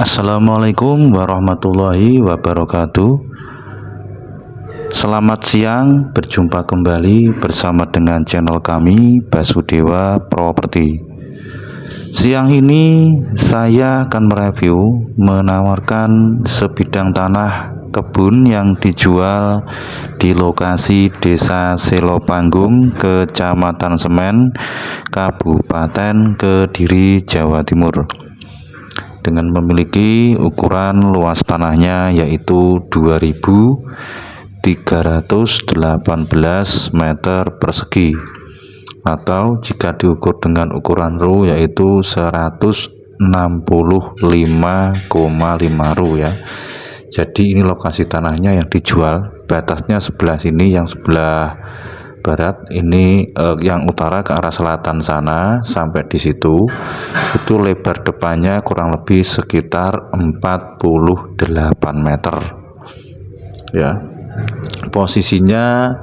Assalamualaikum warahmatullahi wabarakatuh. Selamat siang, berjumpa kembali bersama dengan channel kami Basudewa Properti. Siang ini saya akan mereview menawarkan sebidang tanah kebun yang dijual di lokasi Desa Selopanggung, Kecamatan Semen, Kabupaten Kediri, Jawa Timur, dengan memiliki ukuran luas tanahnya yaitu 2.318 meter persegi, atau jika diukur dengan ukuran ru yaitu 165,5 ru ya. Jadi ini lokasi tanahnya yang dijual, batasnya sebelah sini, yang sebelah barat ini yang utara ke arah selatan sana sampai di situ itu lebar depannya kurang lebih sekitar 48 meter ya. Posisinya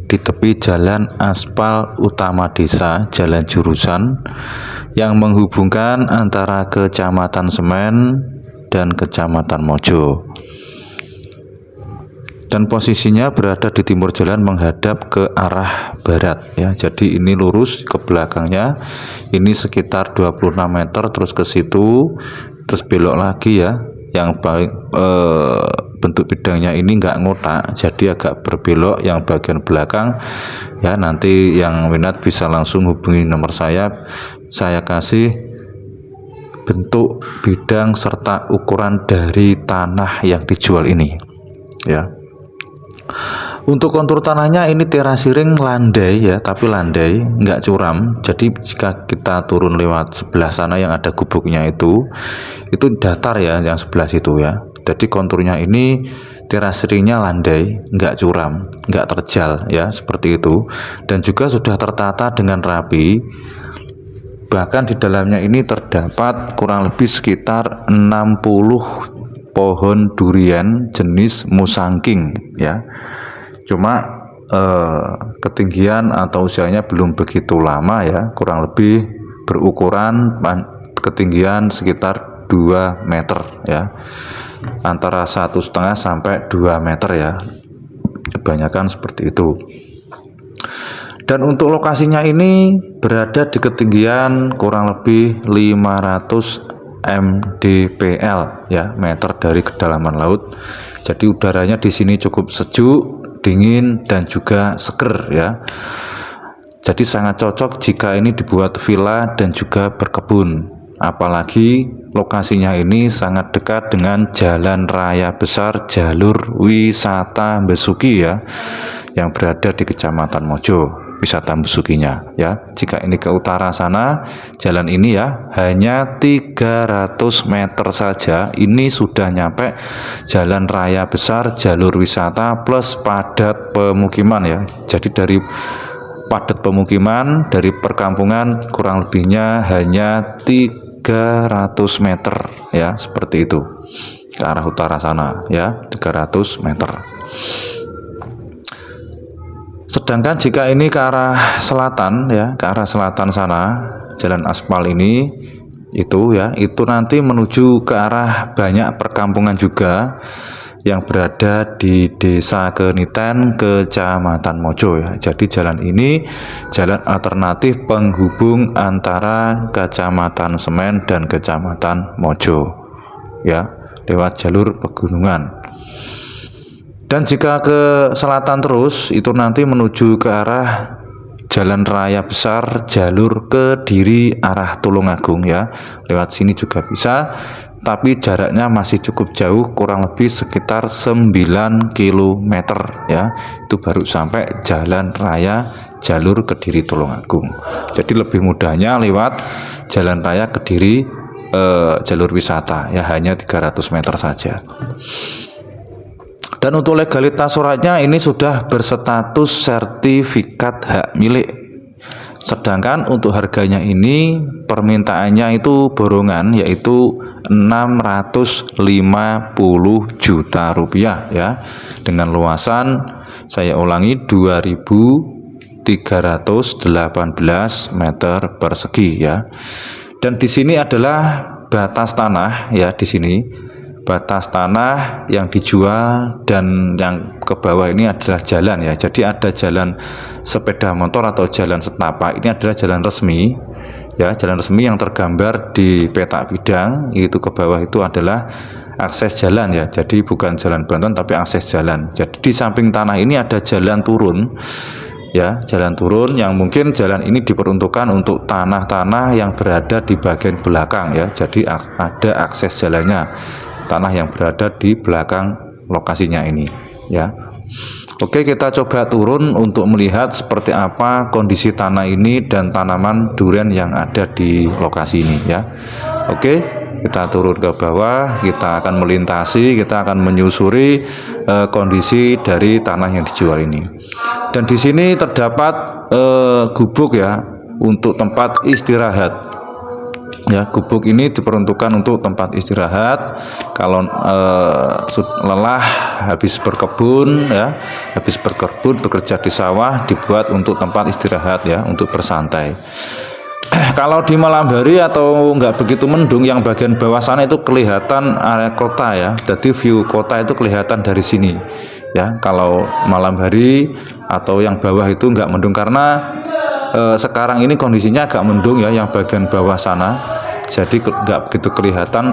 di tepi jalan aspal utama desa, jalan jurusan yang menghubungkan antara Kecamatan Semen dan Kecamatan Mojo, dan posisinya berada di timur jalan menghadap ke arah barat ya. Jadi ini lurus ke belakangnya ini sekitar 26 meter, terus ke situ, terus belok lagi ya. Yang bentuk bidangnya ini enggak ngotak, jadi agak berbelok yang bagian belakang ya. Nanti yang minat bisa langsung hubungi nomor saya kasih bentuk bidang serta ukuran dari tanah yang dijual ini ya. Untuk kontur tanahnya ini terasiring landai ya, tapi landai nggak curam. Jadi jika kita turun lewat sebelah sana yang ada gubuknya itu datar ya, yang sebelah situ ya. Jadi konturnya ini terasiringnya landai, nggak curam, nggak terjal ya, seperti itu. Dan juga sudah tertata dengan rapi. Bahkan di dalamnya ini terdapat kurang lebih sekitar 60 pohon durian jenis musangking ya. Cuma ketinggian atau usianya belum begitu lama ya, kurang lebih berukuran ketinggian sekitar 2 meter ya, antara 1,5 sampai 2 meter ya, kebanyakan seperti itu. Dan untuk lokasinya ini berada di ketinggian kurang lebih 500 mdpl ya, meter dari kedalaman laut. Jadi udaranya di sini cukup sejuk, dingin, dan juga seger ya. Jadi sangat cocok jika ini dibuat villa dan juga berkebun. Apalagi lokasinya ini sangat dekat dengan jalan raya besar jalur wisata Besuki ya, yang berada di Kecamatan Mojo, wisata Besukinya ya. Jika ini ke utara sana, jalan ini ya hanya 300 meter saja ini sudah nyampe jalan raya besar jalur wisata plus padat pemukiman ya. Jadi dari padat pemukiman, dari perkampungan kurang lebihnya hanya 300 meter ya, seperti itu ke arah utara sana ya, 300 meter. Sedangkan jika ini ke arah selatan ya, ke arah selatan sana, jalan aspal ini itu ya, itu nanti menuju ke arah banyak perkampungan juga yang berada di Desa Keniten, Kecamatan Mojo ya. Jadi jalan ini jalan alternatif penghubung antara Kecamatan Semen dan Kecamatan Mojo ya, lewat jalur pegunungan. Dan jika ke selatan terus itu nanti menuju ke arah jalan raya besar jalur Kediri arah Tulungagung ya, lewat sini juga bisa, tapi jaraknya masih cukup jauh, kurang lebih sekitar 9 km ya, itu baru sampai jalan raya jalur Kediri Tulungagung. Jadi lebih mudahnya lewat jalan raya Kediri jalur wisata ya, hanya 300 meter saja. Dan untuk legalitas suratnya ini sudah berstatus sertifikat hak milik. Sedangkan untuk harganya ini permintaannya itu borongan, yaitu 650 juta rupiah ya, dengan luasan, saya ulangi, 2.318 meter persegi ya. Dan di sini adalah batas tanah ya di sini. Batas tanah yang dijual dan yang ke bawah ini adalah jalan ya. Jadi ada jalan sepeda motor atau jalan setapak. Ini adalah jalan resmi ya, jalan resmi yang tergambar di peta bidang. Itu ke bawah itu adalah akses jalan ya. Jadi bukan jalan bantuan tapi akses jalan. Jadi di samping tanah ini ada jalan turun ya, jalan turun yang mungkin jalan ini diperuntukkan untuk tanah-tanah yang berada di bagian belakang ya. Jadi ada akses jalannya, tanah yang berada di belakang lokasinya ini ya. Oke, kita coba turun untuk melihat seperti apa kondisi tanah ini dan tanaman durian yang ada di lokasi ini ya. Oke, kita turun ke bawah, kita akan melintasi, kita akan menyusuri kondisi dari tanah yang dijual ini. Dan di sini terdapat gubuk ya untuk tempat istirahat. Ya, gubuk ini diperuntukkan untuk tempat istirahat. Kalau lelah habis berkebun ya, habis berkebun bekerja di sawah, dibuat untuk tempat istirahat ya, untuk bersantai. Kalau di malam hari atau nggak begitu mendung, yang bagian bawah sana itu kelihatan area kota ya. Jadi view kota itu kelihatan dari sini ya. Kalau malam hari atau yang bawah itu nggak mendung karena sekarang ini kondisinya agak mendung ya, yang bagian bawah sana, jadi nggak begitu kelihatan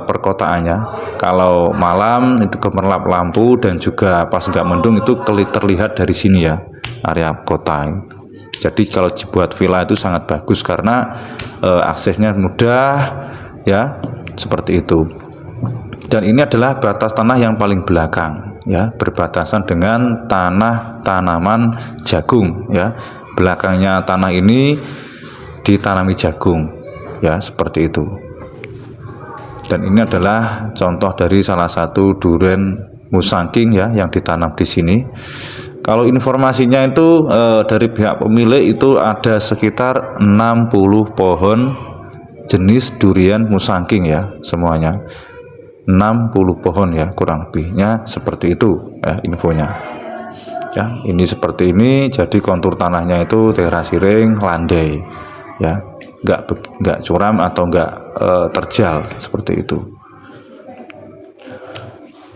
perkotaannya. Kalau malam itu gemerlap lampu dan juga pas nggak mendung itu terlihat dari sini ya, area kota. Jadi kalau dibuat villa itu sangat bagus karena aksesnya mudah ya, seperti itu. Dan ini adalah batas tanah yang paling belakang ya, berbatasan dengan tanah tanaman jagung ya. Belakangnya tanah ini ditanami jagung ya, seperti itu. Dan ini adalah contoh dari salah satu durian musangking ya yang ditanam di sini. Kalau informasinya itu dari pihak pemilik itu ada sekitar 60 pohon jenis durian musangking ya, semuanya 60 pohon ya, kurang lebihnya seperti itu ya infonya. Ya, ini seperti ini. Jadi kontur tanahnya itu terasiring landai ya, nggak curam atau nggak terjal seperti itu.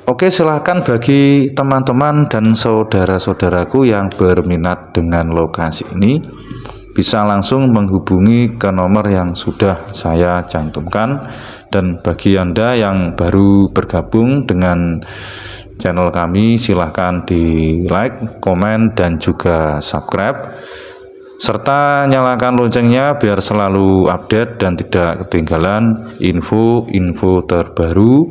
Oke, silahkan bagi teman-teman dan saudara-saudaraku yang berminat dengan lokasi ini bisa langsung menghubungi ke nomor yang sudah saya cantumkan. Dan bagi Anda yang baru bergabung dengan channel kami, silahkan di like, komen, dan juga subscribe, serta nyalakan loncengnya biar selalu update dan tidak ketinggalan info-info terbaru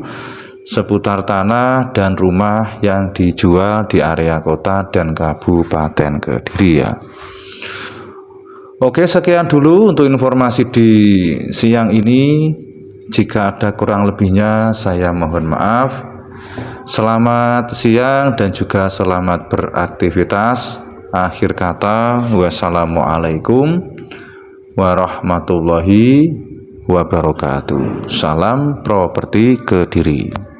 seputar tanah dan rumah yang dijual di area kota dan Kabupaten Kediri ya. Oke, sekian dulu untuk informasi di siang ini. Jika ada kurang lebihnya saya mohon maaf. Selamat siang dan juga selamat beraktivitas. Akhir kata, wassalamualaikum warahmatullahi wabarakatuh. Salam properti Kediri.